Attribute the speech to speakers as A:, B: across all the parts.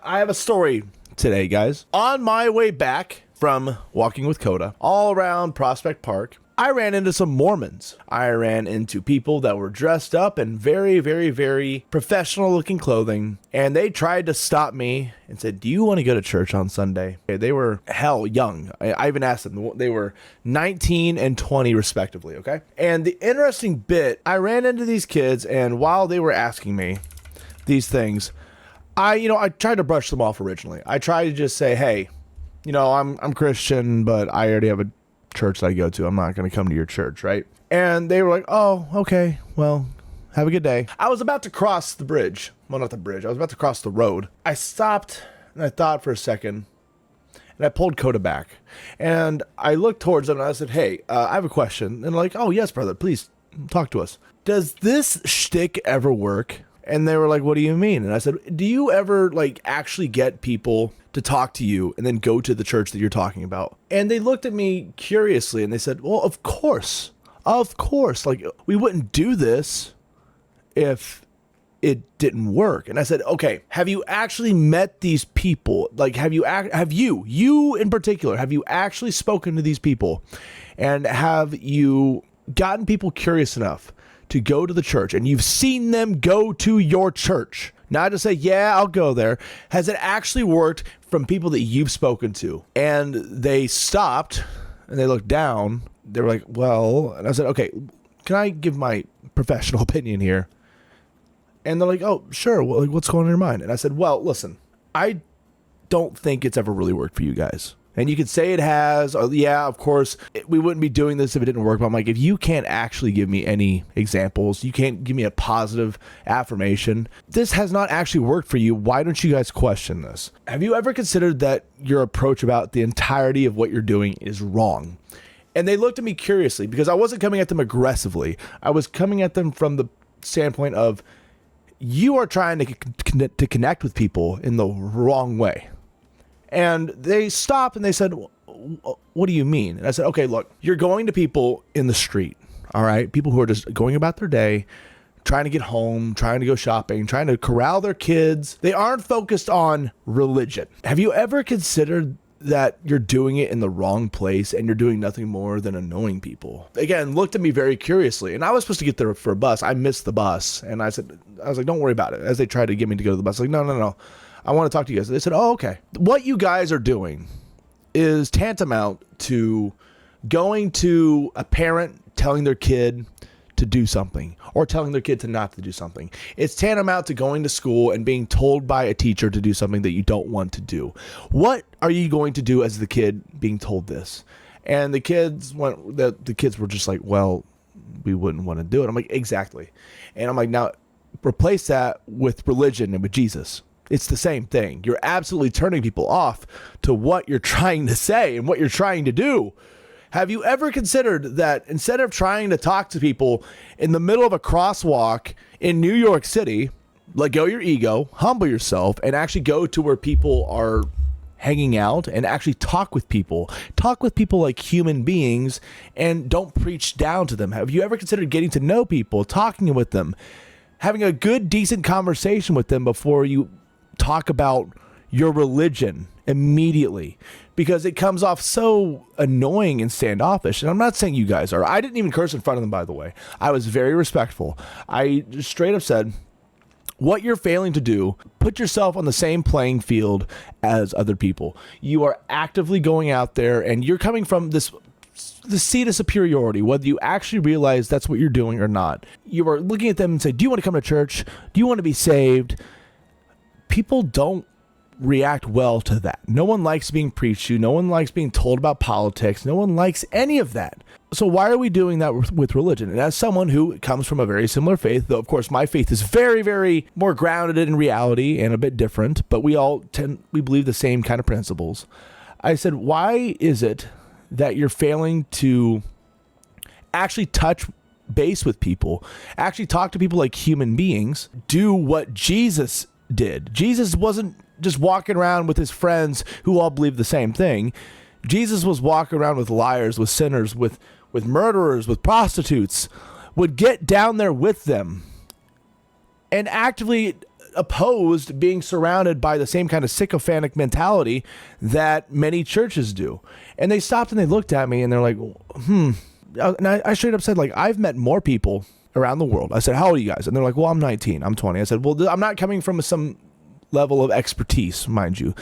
A: I have a story today, guys. On my way back from walking with Coda all around Prospect Park, I ran into some Mormons. I ran into people that were dressed up in very, very, very professional looking clothing, and they tried to stop me and said, "Do you want to go to church on Sunday?" They were young. I even asked them. They were 19 and 20 respectively, okay? And the interesting bit, I ran into these kids, and while they were asking me these things, I tried to brush them off originally. I tried to just say, "Hey, I'm Christian, but I already have a church that I go to. I'm not going to come to your church," right? And they were like, "Oh, okay, well, have a good day." I was about to cross the bridge. Well, not the bridge. I was about to cross the road. I stopped and I thought for a second, and I pulled Coda back. And I looked towards them and I said, "Hey, I have a question." And they're like, "Oh, yes, brother, please talk to us. Does this shtick ever work?" And they were like, "What do you mean?" And I said, "Do you ever actually get people to talk to you and then go to the church that you're talking about?" And they looked at me curiously and they said, "Well, of course. We wouldn't do this if it didn't work." And I said, "Okay, have you actually met these people? Have you in particular, have you actually spoken to these people? And have you gotten people curious enough to go to the church, and you've seen them go to your church? Not to say, yeah, I'll go there. Has it actually worked from people that you've spoken to?" And they stopped and they looked down. They were like, "Well," and I said, "Okay, can I give my professional opinion here?" And they're like, "Oh, sure. Well, what's going on in your mind?" And I said, "Well, listen, I don't think it's ever really worked for you guys. And you could say it has, or yeah, of course, we wouldn't be doing this if it didn't work." But I'm like, if you can't actually give me any examples, you can't give me a positive affirmation, this has not actually worked for you, why don't you guys question this? Have you ever considered that your approach about the entirety of what you're doing is wrong? And they looked at me curiously because I wasn't coming at them aggressively. I was coming at them from the standpoint of, you are trying to connect with people in the wrong way. And they stopped and they said, "What do you mean?" And I said, "Okay, look, you're going to people in the street, all right? People who are just going about their day, trying to get home, trying to go shopping, trying to corral their kids. They aren't focused on religion. Have you ever considered that you're doing it in the wrong place and you're doing nothing more than annoying people?" Again, looked at me very curiously, and I was supposed to get there for a bus. I missed the bus, and I was like, "Don't worry about it." As they tried to get me to go to the bus, like, no. I want to talk to you guys. They said, "Oh, okay. What you guys are doing is tantamount to going to a parent telling their kid to do something or telling their kid to not to do something. It's tantamount to going to school and being told by a teacher to do something that you don't want to do. What are you going to do as the kid being told this?" And the kids were just like, "Well, we wouldn't want to do it." I'm like, "Exactly." And I'm like, now replace that with religion and with Jesus. It's the same thing. You're absolutely turning people off to what you're trying to say and what you're trying to do. Have you ever considered that instead of trying to talk to people in the middle of a crosswalk in New York City, let go your ego, humble yourself, and actually go to where people are hanging out and actually talk with people like human beings, and don't preach down to them? Have you ever considered getting to know people, talking with them, having a good, decent conversation with them before you talk about your religion immediately? Because it comes off so annoying and standoffish. And I'm not saying you guys are. I didn't even curse in front of them, by the way. I was very respectful. I just straight up said, what you're failing to do, put yourself on the same playing field as other people. You are actively going out there and you're coming from the seat of superiority, whether you actually realize that's what you're doing or not. You are looking at them and say, "Do you want to come to church? Do you want to be saved?" People don't react well to that. No one likes being preached to. No one likes being told about politics. No one likes any of that. So why are we doing that with religion? And as someone who comes from a very similar faith, though of course my faith is very, very more grounded in reality and a bit different, but we believe the same kind of principles. I said, why is it that you're failing to actually touch base with people, actually talk to people like human beings, do what Jesus did? Jesus wasn't just walking around with his friends who all believe the same thing. Jesus was walking around with liars, with sinners, with murderers, with prostitutes, would get down there with them and actively opposed being surrounded by the same kind of sycophantic mentality that many churches do. And they stopped and they looked at me and they're like, And I straight up said, like, I've met more people around the world. I said, how old are you guys? And they're like, well, I'm 19, I'm 20. I said, well, I'm not coming from some level of expertise, mind you.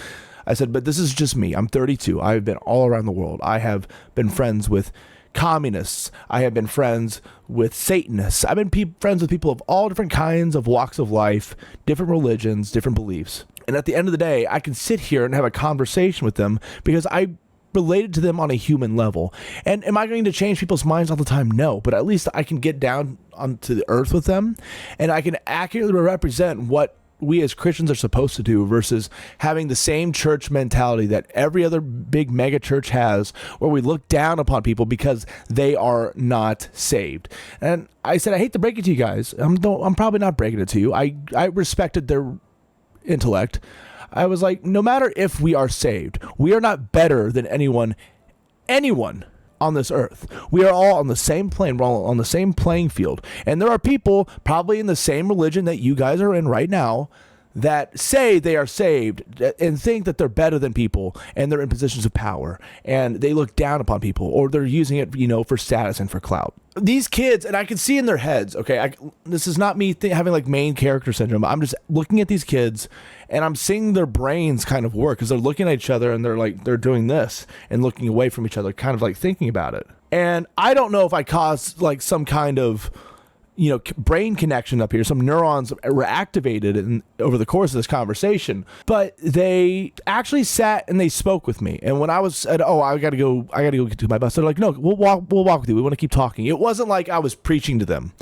A: I said, but this is just me. I'm 32. I've been all around the world. I have been friends with communists. I have been friends with Satanists. I've been friends with people of all different kinds of walks of life, different religions, different beliefs. And at the end of the day, I can sit here and have a conversation with them because I related to them on a human level. And am I going to change people's minds all the time? No, but at least I can get down onto the earth with them and I can accurately represent what we as Christians are supposed to do versus having the same church mentality that every other big mega church has, where we look down upon people because they are not saved. And I said, I hate to break it to you guys. I'm probably not breaking it to you. I respected their intellect. I was like, no matter if we are saved, we are not better than anyone on this earth. We are all on the same plane. We're all on the same playing field. And there are people probably in the same religion that you guys are in right now that say they are saved and think that they're better than people and they're in positions of power and they look down upon people, or they're using it, for status and for clout. These kids, and I can see in their heads, okay, this is not me having like main character syndrome. I'm just looking at these kids and I'm seeing their brains kind of work because they're looking at each other and they're doing this and looking away from each other, kind of like thinking about it. And I don't know if I caused like some kind of brain connection up here. Some neurons were activated over the course of this conversation, but they actually sat and they spoke with me. And when I was said, I gotta go get to my bus, they're like, no, we'll walk with you. We want to keep talking. It wasn't like I was preaching to them.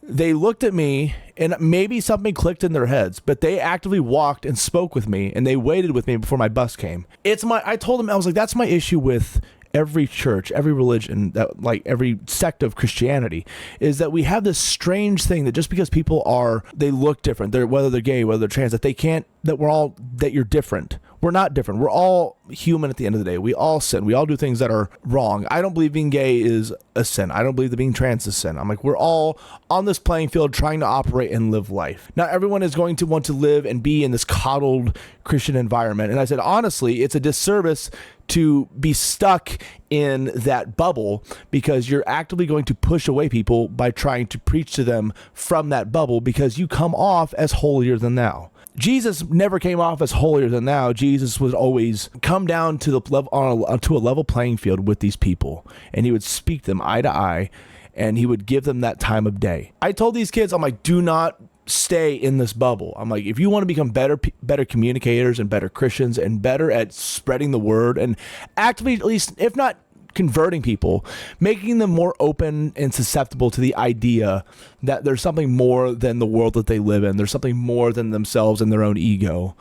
A: They looked at me and maybe something clicked in their heads, but they actively walked and spoke with me and they waited with me before my bus came. I told them, I was like, that's my issue with every church, every religion, that like every sect of Christianity, is that we have this strange thing that just because people they look different, whether they're gay, whether they're trans, that you're different. We're not different. We're all human at the end of the day. We all sin. We all do things that are wrong. I don't believe being gay is a sin. I don't believe that being trans is sin. I'm like, we're all on this playing field trying to operate and live life. Not everyone is going to want to live and be in this coddled Christian environment. And I said, honestly, it's a disservice to be stuck in that bubble because you're actively going to push away people by trying to preach to them from that bubble because you come off as holier than thou. Jesus never came off as holier than thou. Jesus would always come down to the level to a level playing field with these people, and he would speak them eye to eye, and he would give them that time of day. I told these kids, I'm like, do not stay in this bubble. I'm like, if you want to become better communicators and better Christians and better at spreading the word and actively, at least, if not converting people, making them more open and susceptible to the idea that there's something more than the world that they live in. There's something more than themselves and their own ego.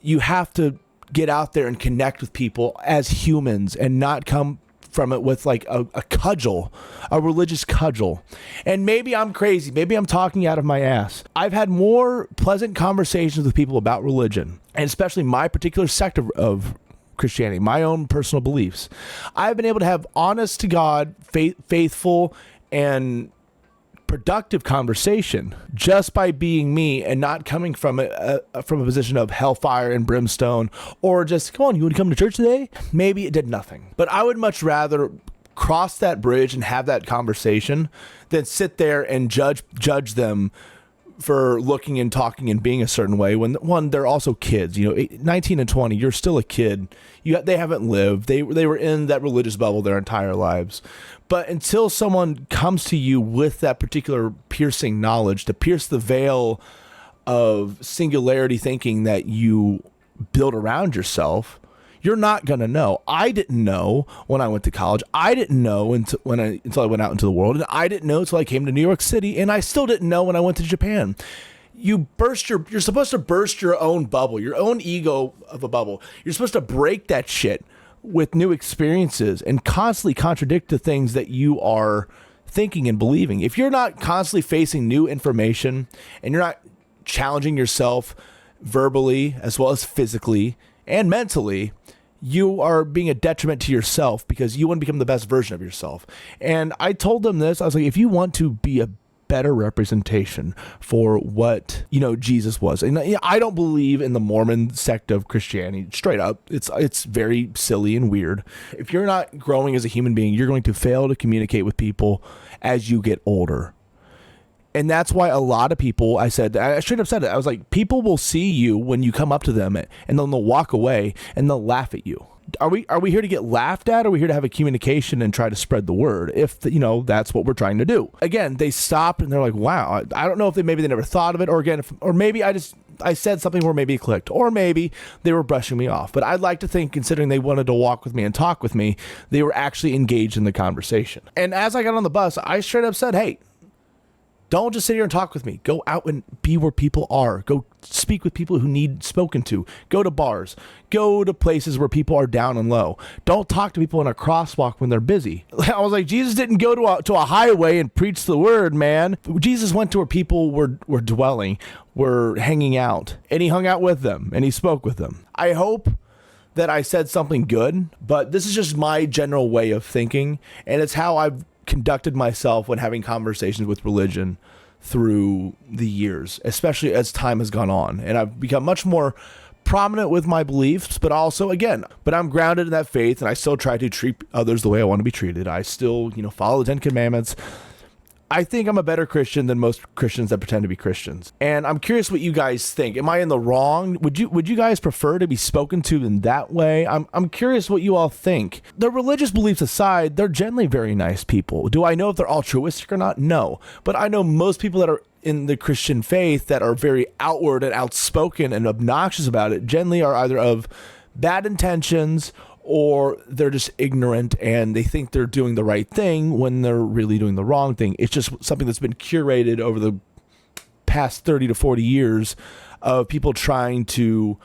A: You have to get out there and connect with people as humans and not come from it with like a cudgel, a religious cudgel. And maybe I'm crazy. Maybe I'm talking out of my ass. I've had more pleasant conversations with people about religion, and especially my particular sect of Christianity, my own personal beliefs. I've been able to have honest to God, faithful and productive conversation just by being me and not coming from a position of hellfire and brimstone, or just, come on, you want to come to church today? Maybe it did nothing. But I would much rather cross that bridge and have that conversation than sit there and judge them for looking and talking and being a certain way when, one, they're also kids. 19 and 20, you're still a kid. They haven't lived. They were in that religious bubble their entire lives. But until someone comes to you with that particular piercing knowledge to pierce the veil of singularity thinking that you build around yourself, you're not going to know. I didn't know when I went to college. I didn't know until I went out into the world. And I didn't know until I came to New York City. And I still didn't know when I went to Japan. You're supposed to burst your own bubble, your own ego of a bubble. You're supposed to break that shit with new experiences and constantly contradict the things that you are thinking and believing. If you're not constantly facing new information and you're not challenging yourself verbally as well as physically and mentally, you are being a detriment to yourself because you want to become the best version of yourself. And I told them this. I was like, if you want to be a better representation for what, Jesus was. And I don't believe in the Mormon sect of Christianity, straight up. It's very silly and weird. If you're not growing as a human being, you're going to fail to communicate with people as you get older. And that's why a lot of people, I straight up said it. I was like, people will see you when you come up to them, and then they'll walk away and they'll laugh at you. Are we here to get laughed at, or are we here to have a communication and try to spread the word? If that's what we're trying to do. Again, they stopped and they're like, wow. I don't know if maybe they never thought of it, or maybe I said something where maybe it clicked, or maybe they were brushing me off. But I'd like to think, considering they wanted to walk with me and talk with me, they were actually engaged in the conversation. And as I got on the bus, I straight up said, hey, don't just sit here and talk with me. Go out and be where people are. Go speak with people who need spoken to. Go to bars. Go to places where people are down and low. Don't talk to people in a crosswalk when they're busy. I was like, Jesus didn't go to a highway and preach the word, man. Jesus went to where people were dwelling, were hanging out, and he hung out with them, and he spoke with them. I hope that I said something good, but this is just my general way of thinking, and it's how I've conducted myself when having conversations with religion through the years, especially as time has gone on. And I've become much more prominent with my beliefs, but I'm grounded in that faith, and I still try to treat others the way I want to be treated. I still, follow the 10 Commandments. I think I'm a better Christian than most Christians that pretend to be Christians. And I'm curious what you guys think. Am I in the wrong? Would you guys prefer to be spoken to in that way? I'm curious what you all think. Their religious beliefs aside, they're generally very nice people. Do I know if they're altruistic or not? No. But I know most people that are in the Christian faith that are very outward and outspoken and obnoxious about it generally are either of bad intentions, or they're just ignorant and they think they're doing the right thing when they're really doing the wrong thing. It's just something that's been curated over the past 30 to 40 years of people trying to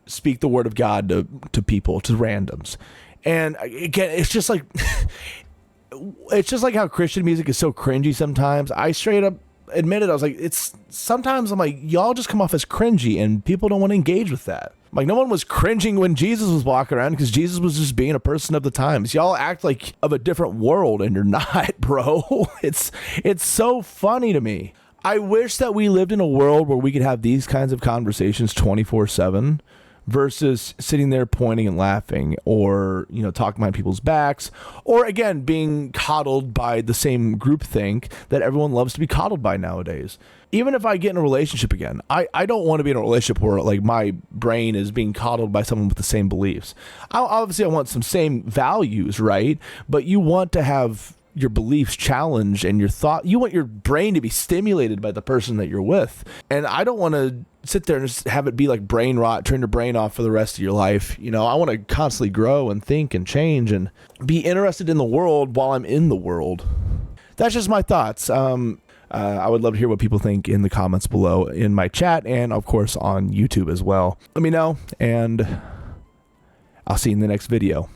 A: speak the word of God to people, to randoms. And again, it's just like how Christian music is so cringy sometimes. I straight up admitted, I was like, sometimes I'm like, y'all just come off as cringy and people don't want to engage with that. Like, no one was cringing when Jesus was walking around because Jesus was just being a person of the times. Y'all act like of a different world, and you're not, bro. It's so funny to me. I wish that we lived in a world where we could have these kinds of conversations 24/7 versus sitting there pointing and laughing, or, talking behind people's backs, or again, being coddled by the same groupthink that everyone loves to be coddled by nowadays. Even if I get in a relationship again, I don't want to be in a relationship where like my brain is being coddled by someone with the same beliefs. Obviously, I want some same values, right? But you want to have your beliefs challenged and you want your brain to be stimulated by the person that you're with. And I don't want to sit there and just have it be like brain rot, turn your brain off for the rest of your life. I want to constantly grow and think and change and be interested in the world while I'm in the world. That's just my thoughts. I would love to hear what people think in the comments below in my chat, and of course on YouTube as well. Let me know, and I'll see you in the next video.